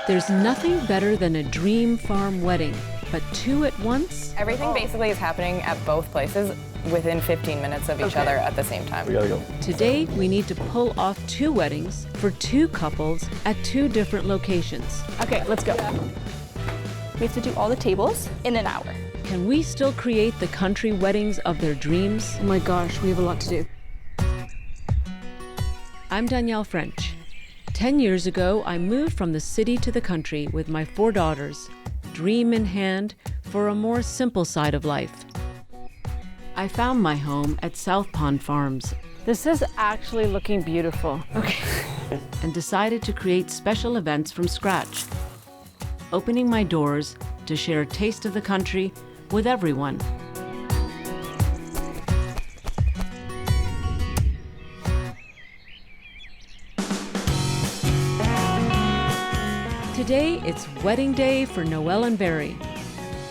There's nothing better than a dream farm wedding, but two at once? Everything basically is happening at both places within 15 minutes of each other at the same time. We gotta go. Today, we need to pull off two weddings for two couples at two different locations. Okay, let's go. We have to do all the tables in an hour. Can we still create the country weddings of their dreams? Oh my gosh, we have a lot to do. I'm Danielle French. 10 years ago, I moved from the city to the country with my 4 daughters, dream in hand, for a more simple side of life. I found my home at South Pond Farms. This is actually looking beautiful. Okay. And decided to create special events from scratch, opening my doors to share a taste of the country with everyone. Today, it's wedding day for Noelle and Barry.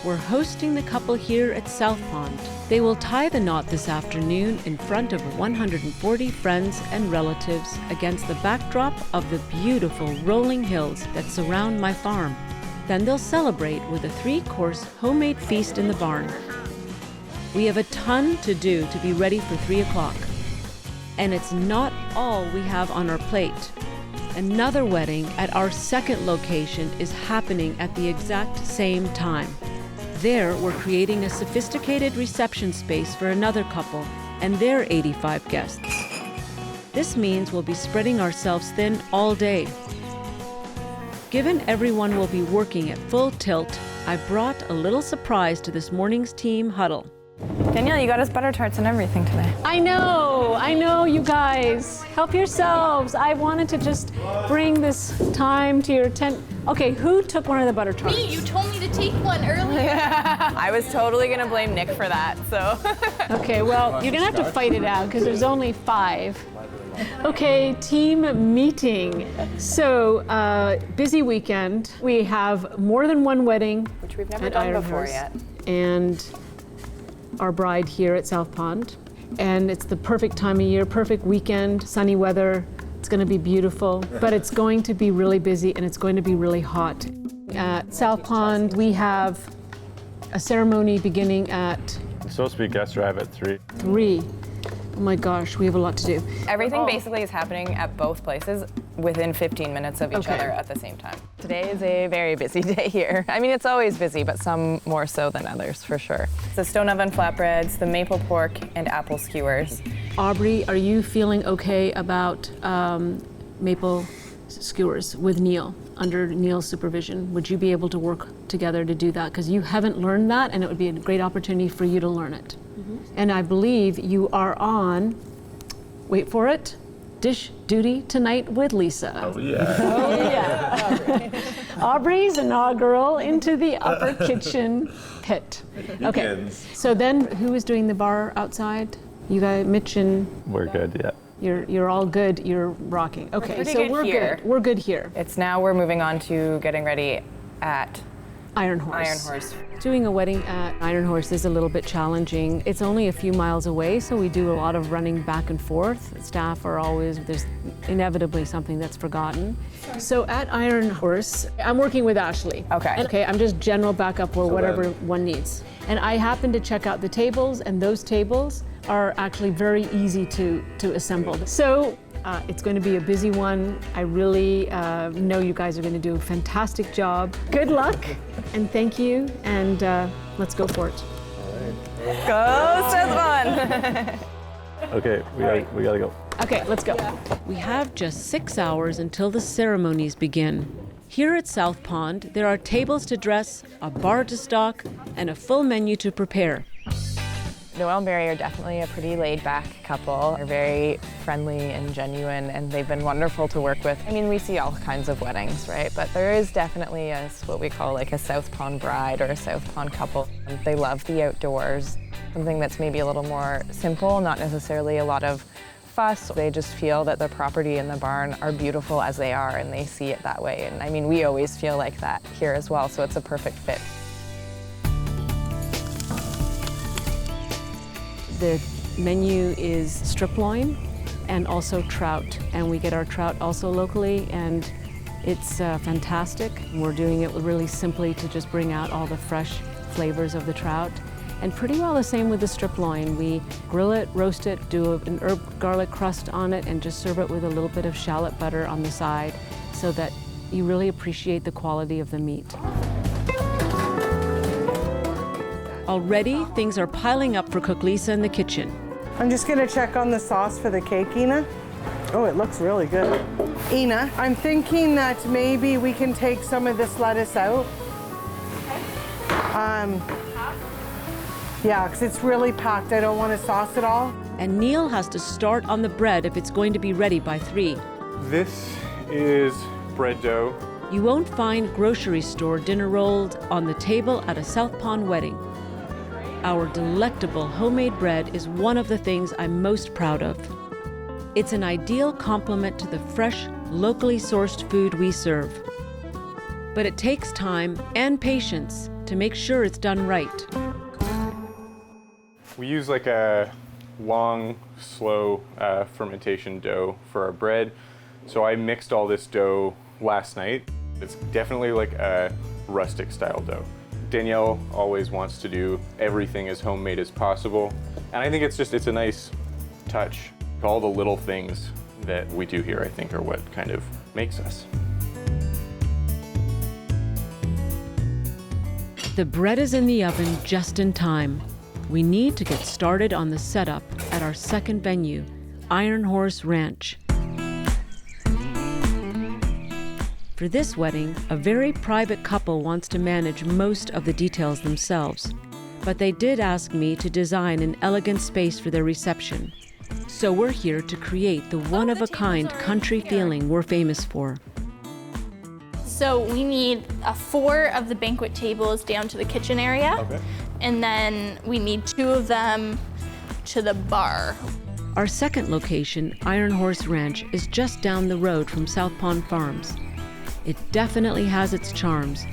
We're hosting the couple here at South Pond. They will tie the knot this afternoon in front of 140 friends and relatives against the backdrop of the beautiful rolling hills that surround my farm. Then they'll celebrate with a 3-course homemade feast in the barn. We have a ton to do to be ready for 3 o'clock. And it's not all we have on our plate. Another wedding at our second location is happening at the exact same time. There, we're creating a sophisticated reception space for another couple and their 85 guests. This means we'll be spreading ourselves thin all day. Given everyone will be working at full tilt, I brought a little surprise to this morning's team huddle. Danielle, you got us butter tarts and everything today. I know, you guys. Help yourselves. I wanted to just bring this time to your attention. Okay, who took one of the butter tarts? Me, you told me to take one earlier. I was totally gonna blame Nick for that, so. Okay, well, you're gonna have to fight it out because there's only 5. Okay, team meeting. So, busy weekend. We have more than one wedding. Which we've never at done Iron before Horse, yet. And our bride here at South Pond. And it's the perfect time of year, perfect weekend, sunny weather. It's gonna be beautiful, but it's going to be really busy and it's going to be really hot. At South Pond, we have a ceremony beginning at It's supposed to be guest arrive at 3. 3. Oh my gosh, we have a lot to do. Everything basically is happening at both places within 15 minutes of each Okay. other at the same time. Today is a very busy day here. I mean, it's always busy, but some more so than others, for sure. The stone oven flatbreads, the maple pork, and apple skewers. Aubrey, are you feeling okay about maple skewers with Neil, under Neil's supervision? Would you be able to work together to do that? Because you haven't learned that, and it would be a great opportunity for you to learn it. And I believe you are on, wait for it, dish duty tonight with Lisa. Oh, yeah. Oh, yeah. Aubrey's inaugural into the upper kitchen pit. Okay, Begins. so then who is doing the bar outside? You guys, Mitch and We're good, yeah. you're all good, you're rocking. Okay, pretty so good we're here. good. We're good here. We're moving on to getting ready at Iron Horse. Iron Horse. Doing a wedding at Iron Horse is a little bit challenging. It's only a few miles away, so we do a lot of running back and forth. Staff are always, there's inevitably something that's forgotten. So at Iron Horse, I'm working with Ashley. Okay. Okay, I'm just general backup or whatever then- one needs. And I happen to check out the tables, and those tables are actually very easy to assemble. So it's going to be a busy one. I really know you guys are going to do a fantastic job. Good luck, and thank you, and let's go for it. Go, Sethvon! Okay, we gotta go. Okay, let's go. We have just 6 hours until the ceremonies begin. Here at South Pond, there are tables to dress, a bar to stock, and a full menu to prepare. Noelle and Barry are definitely a pretty laid-back couple. They're very friendly and genuine, and they've been wonderful to work with. I mean, we see all kinds of weddings, right? But there is definitely what we call like a South Pond bride or a South Pond couple. They love the outdoors, something that's maybe a little more simple, not necessarily a lot of fuss. They just feel that the property and the barn are beautiful as they are, and they see it that way. And I mean, we always feel like that here as well, so it's a perfect fit. The menu is strip loin and also trout, and we get our trout also locally, and It's fantastic. We're doing it really simply to just bring out all the fresh flavors of the trout. And pretty well the same with the strip loin. We grill it, roast it, do an herb garlic crust on it, and just serve it with a little bit of shallot butter on the side so that you really appreciate the quality of the meat. Already, things are piling up for Cook Lisa in the kitchen. I'm just gonna check on the sauce for the cake, Ina. Oh, it looks really good. Ina, I'm thinking that maybe we can take some of this lettuce out. Yeah, because it's really packed. I don't want to sauce it all. And Neil has to start on the bread if it's going to be ready by 3. This is bread dough. You won't find grocery store dinner rolled on the table at a South Pond wedding. Our delectable homemade bread is one of the things I'm most proud of. It's an ideal complement to the fresh, locally sourced food we serve. But it takes time and patience to make sure it's done right. We use like a long, slow fermentation dough for our bread. So I mixed all this dough last night. It's definitely like a rustic style dough. Danielle always wants to do everything as homemade as possible. And I think it's a nice touch. All the little things that we do here, I think, are what kind of makes us. The bread is in the oven just in time. We need to get started on the setup at our second venue, Iron Horse Ranch. For this wedding, a very private couple wants to manage most of the details themselves, but they did ask me to design an elegant space for their reception. So we're here to create the one-of-a-kind country feeling we're famous for. So we need 4 of the banquet tables down to the kitchen area. Okay. And then we need 2 of them to the bar. Our second location, Iron Horse Ranch, is just down the road from South Pond Farms. It definitely has its charms.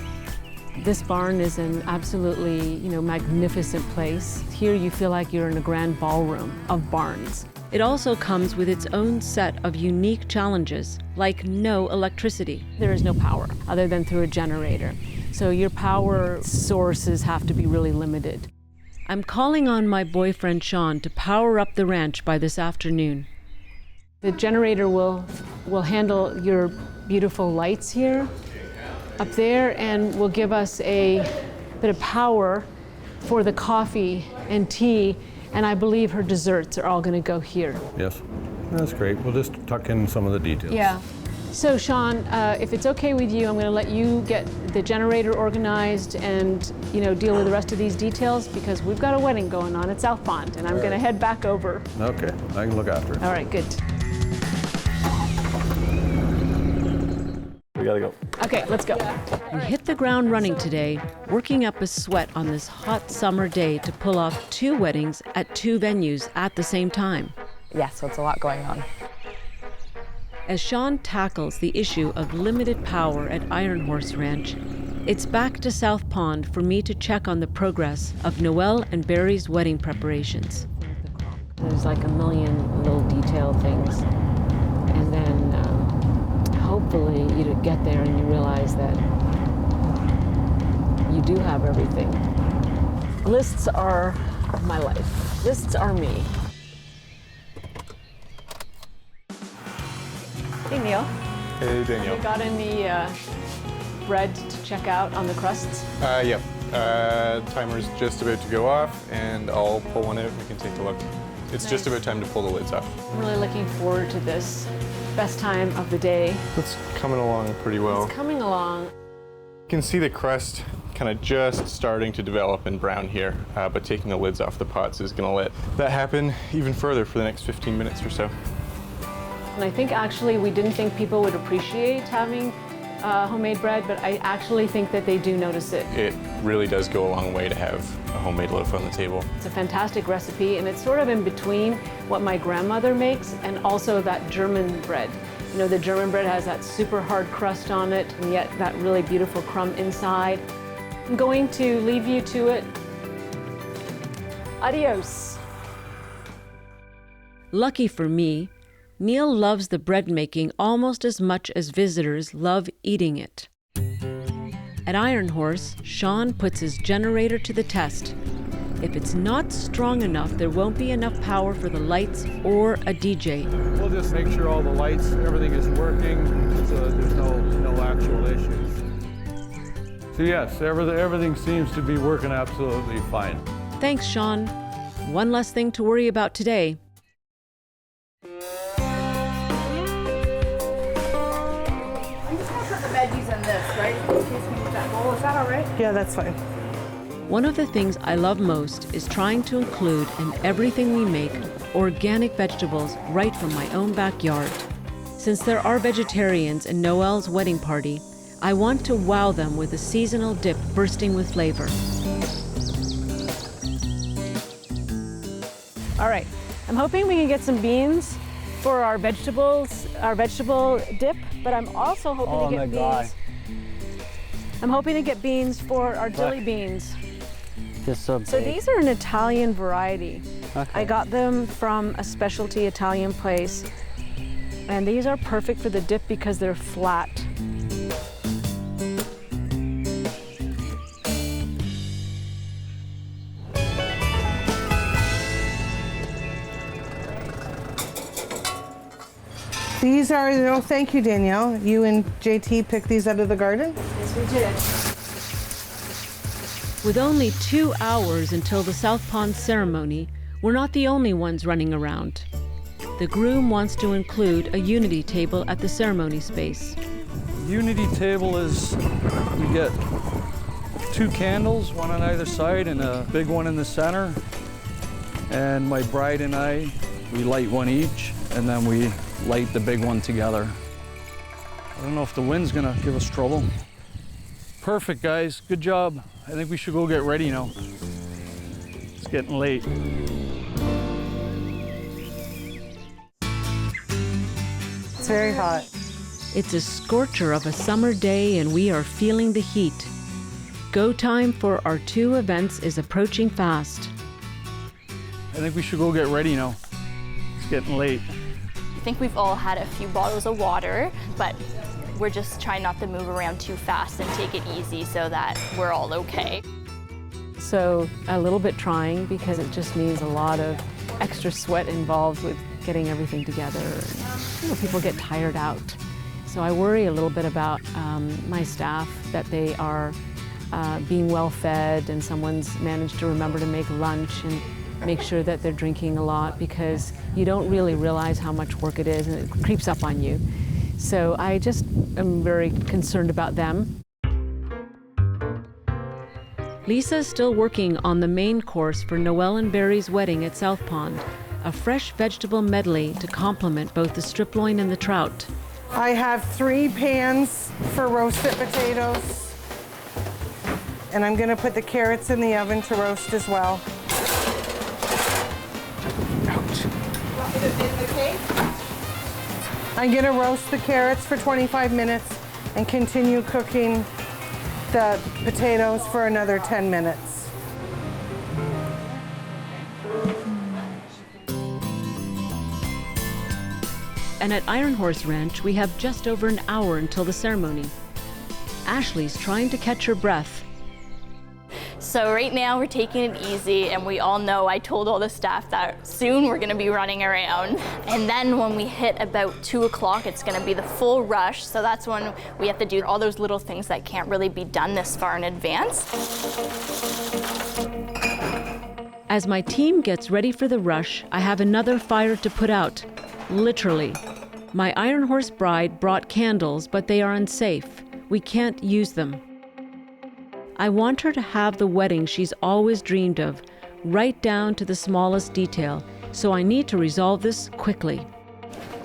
This barn is an absolutely, magnificent place. Here you feel like you're in a grand ballroom of barns. It also comes with its own set of unique challenges, like no electricity. There is no power other than through a generator. So your power sources have to be really limited. I'm calling on my boyfriend Sean to power up the ranch by this afternoon. The generator will handle your beautiful lights here up there and will give us a bit of power for the coffee and tea, and I believe her desserts are all going to go here. Yes, that's great. We'll just tuck in some of the details. Yeah. So Sean, if it's okay with you, I'm going to let you get the generator organized and deal with the rest of these details because we've got a wedding going on at South Pond, and I'm going to head back over. Okay, I can look after it. All right, good. We gotta go. Okay, let's go. We hit the ground running today, working up a sweat on this hot summer day to pull off 2 weddings at 2 venues at the same time. Yeah, so it's a lot going on. As Sean tackles the issue of limited power at Iron Horse Ranch, it's back to South Pond for me to check on the progress of Noelle and Barry's wedding preparations. There's like a million little detail things. And then hopefully you get there and you realize that you do have everything. Lists are my life. Lists are me. Hey, Neil. Hey, Danielle. You got any bread to check out on the crusts? Yep. Timer's just about to go off, and I'll pull one out and we can take a look. It's Nice. just about time to pull the lids off. I'm really looking forward to this. Best time of the day. It's coming along pretty well. It's coming along. You can see the crust kind of just starting to develop and brown here, but taking the lids off the pots is going to let that happen even further for the next 15 minutes or so. And I think actually we didn't think people would appreciate having homemade bread, but I actually think that they do notice it. It really does go a long way to have a homemade loaf on the table. It's a fantastic recipe, and it's sort of in between what my grandmother makes and also that German bread. The German bread has that super hard crust on it, and yet that really beautiful crumb inside. I'm going to leave you to it. Adios. Lucky for me, Neil loves the bread making almost as much as visitors love eating it. At Iron Horse, Sean puts his generator to the test. If it's not strong enough, there won't be enough power for the lights or a DJ. We'll just make sure all the lights, everything is working, so there's no actual issues. So yes, everything seems to be working absolutely fine. Thanks, Sean. One less thing to worry about today. Veggies in this, right? In case we need that bowl. Is that all right? Yeah, that's fine. One of the things I love most is trying to include in everything we make organic vegetables right from my own backyard. Since there are vegetarians in Noelle's wedding party, I want to wow them with a seasonal dip bursting with flavor. All right, I'm hoping we can get some beans for our vegetable dip, but I'm also hoping to get beans. I'm hoping to get beans for our jelly beans. So these are an Italian variety. Okay. I got them from a specialty Italian place, and these are perfect for the dip because they're flat. These are, oh, thank you, Danielle. You and JT picked these out of the garden? Yes, we did. With only 2 hours until the South Pond ceremony, we're not the only ones running around. The groom wants to include a unity table at the ceremony space. Unity table is, you get 2 candles, one on either side and a big one in the center. And my bride and I, we light one each, and then we light the big one together. I don't know if the wind's gonna give us trouble. Perfect, guys, good job. I think we should go get ready now. It's getting late. It's very hot. It's a scorcher of a summer day and we are feeling the heat. Go time for our 2 events is approaching fast. I think we should go get ready now. It's getting late. I think we've all had a few bottles of water, but we're just trying not to move around too fast and take it easy so that we're all okay. So a little bit trying because it just means a lot of extra sweat involved with getting everything together. And, people get tired out. So I worry a little bit about my staff, that they are being well fed and someone's managed to remember to make lunch and make sure that they're drinking a lot, because you don't really realize how much work it is and it creeps up on you. So I just am very concerned about them. Lisa's still working on the main course for Noelle and Barry's wedding at South Pond, a fresh vegetable medley to complement both the strip loin and the trout. I have 3 pans for roasted potatoes. And I'm gonna put the carrots in the oven to roast as well. I'm gonna roast the carrots for 25 minutes and continue cooking the potatoes for another 10 minutes. And at Iron Horse Ranch, we have just over an hour until the ceremony. Ashley's trying to catch her breath. So right now we're taking it easy, and we all know, I told all the staff that soon we're gonna be running around. And then when we hit about 2 o'clock, it's gonna be the full rush. So that's when we have to do all those little things that can't really be done this far in advance. As my team gets ready for the rush, I have another fire to put out. Literally. My Iron Horse bride brought candles, but they are unsafe. We can't use them. I want her to have the wedding she's always dreamed of, right down to the smallest detail, so I need to resolve this quickly.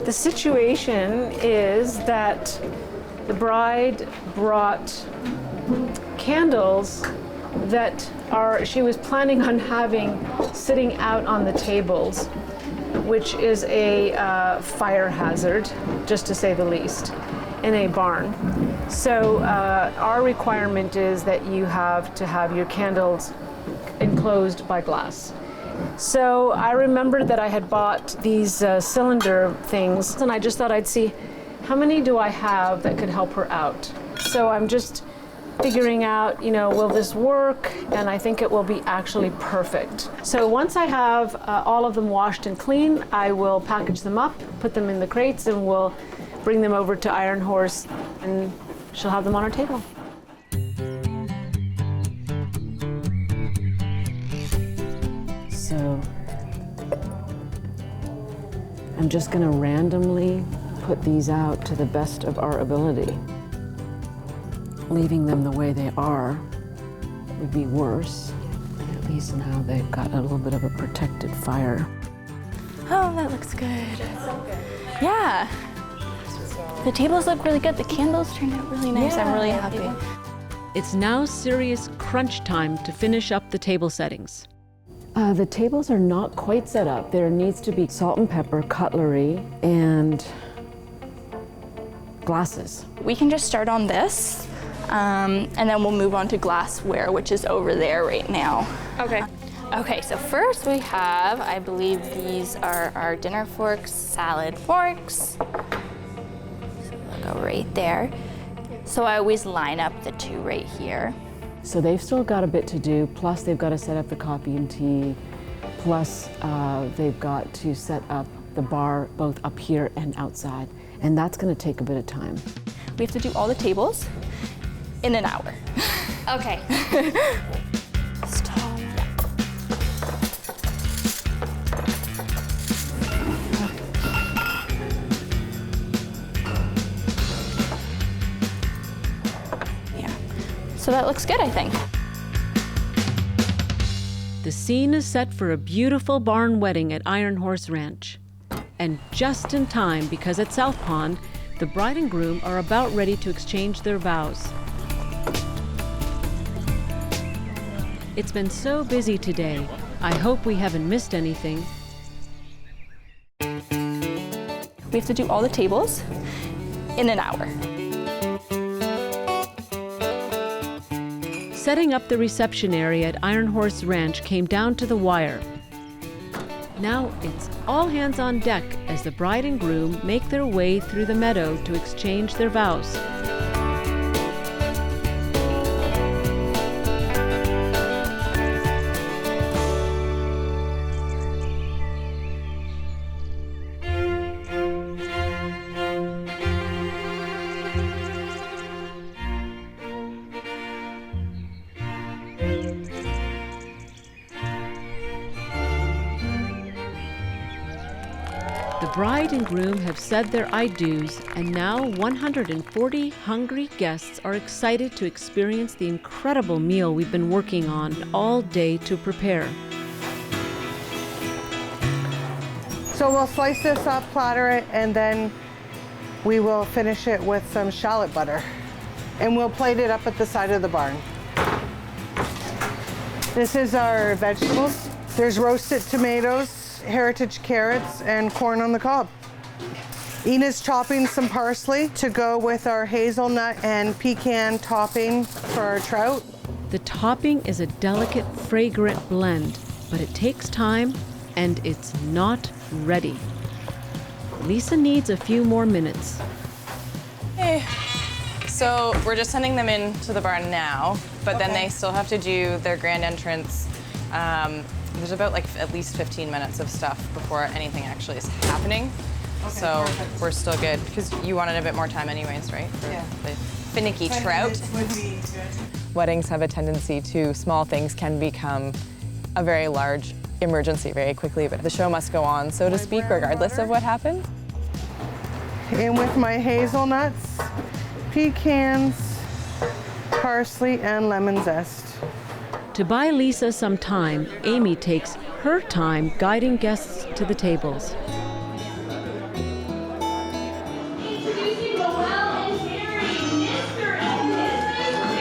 The situation is that the bride brought candles that she was planning on having sitting out on the tables, which is a fire hazard, just to say the least, in a barn. So our requirement is that you have to have your candles enclosed by glass. So I remembered that I had bought these cylinder things, and I just thought I'd see how many do I have that could help her out. So I'm just figuring out, will this work? And I think it will be actually perfect. So once I have all of them washed and clean, I will package them up, put them in the crates, and we'll bring them over to Iron Horse, and she'll have them on our table. So I'm just going to randomly put these out to the best of our ability. Leaving them the way they are would be worse. At least now they've got a little bit of a protected fire. Oh, that looks good. Yeah. The tables look really good. The candles turned out really nice. I'm really happy. It's now serious crunch time to finish up the table settings. The tables are not quite set up. There needs to be salt and pepper, cutlery, and glasses. We can just start on this, and then we'll move on to glassware, which is over there right now. Okay. Okay, so first we have, I believe these are our dinner forks, salad forks. So they'll go right there. So I always line up the two right here. So they've still got a bit to do, plus they've got to set up the coffee and tea, plus they've got to set up the bar both up here and outside. And that's going to take a bit of time. We have to do all the tables in an hour. Okay. Stop. Yeah. So that looks good, I think. The scene is set for a beautiful barn wedding at Iron Horse Ranch. And just in time, because at South Pond, the bride and groom are about ready to exchange their vows. It's been so busy today. I hope we haven't missed anything. We have to do all the tables in an hour. Setting up the reception area at Iron Horse Ranch came down to the wire. Now it's all hands on deck as the bride and groom make their way through the meadow to exchange their vows. The bride and groom have said their I do's, and now 140 hungry guests are excited to experience the incredible meal we've been working on all day to prepare. So we'll slice this up, platter it, and then we will finish it with some shallot butter. And we'll plate it up at the side of the barn. This is our vegetables. There's roasted tomatoes, heritage carrots, and corn on the cob. Ina's chopping some parsley to go with our hazelnut and pecan topping for our trout. The topping is a delicate, fragrant blend, but it takes time and it's not ready. Lisa needs a few more minutes. Hey. So we're just sending them into the barn now, but then they still have to do their grand entrance. There's about at least 15 minutes of stuff before anything actually is happening. Okay, so perfect. We're still good, because you wanted a bit more time anyways, right? For the finicky trout. Would be good. Weddings have a tendency to, small things can become a very large emergency very quickly, but the show must go on, so to speak, regardless of what happens. In with my hazelnuts, pecans, parsley, and lemon zest. To buy Lisa some time, Amy takes her time guiding guests to the tables. Introducing Noelle and Mary, Mr. and Mrs.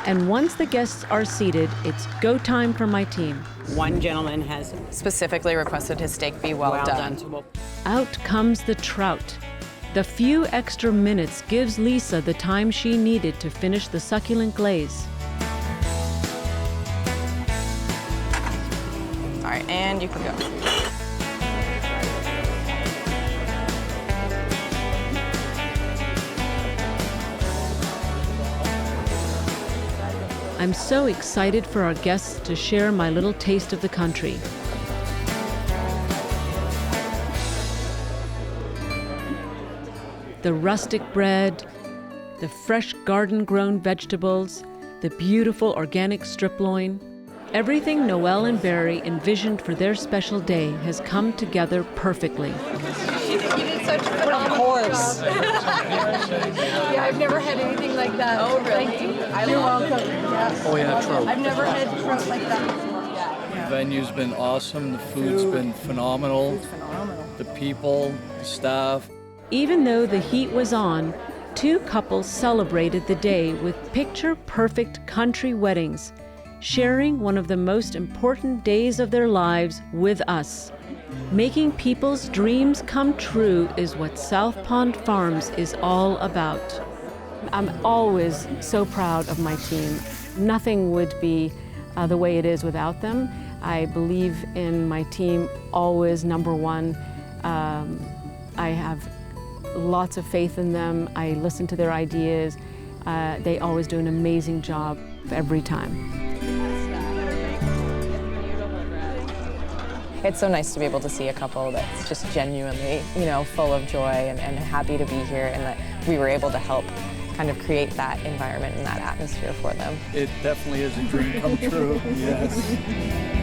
And once the guests are seated, it's go time for my team. One gentleman has Specifically requested his steak be well done. Out comes the trout. The few extra minutes gives Lisa the time she needed to finish the succulent glaze. All right, and you can go. I'm so excited for our guests to share my little taste of the country. The rustic bread, the fresh garden-grown vegetables, the beautiful organic strip loin. Everything Noelle and Barry envisioned for their special day has come together perfectly. You did such a phenomenal job. Yeah, I've never had anything like that. Oh, really? Thank you. You're welcome. Yeah. Oh yeah, trout. I've never had trout like that before. Yeah. The venue's been awesome. The food's been phenomenal. The people, the staff. Even though the heat was on, two couples celebrated the day with picture-perfect country weddings, sharing one of the most important days of their lives with us. Making people's dreams come true is what South Pond Farms is all about. I'm always so proud of my team. Nothing would be the way it is without them. I believe in my team always number one. I have lots of faith in them. I listen to their ideas. They always do an amazing job every time. It's so nice to be able to see a couple that's just genuinely, you know, full of joy and happy to be here, and that we were able to help kind of create that environment and that atmosphere for them. It definitely is a dream come true. Yes.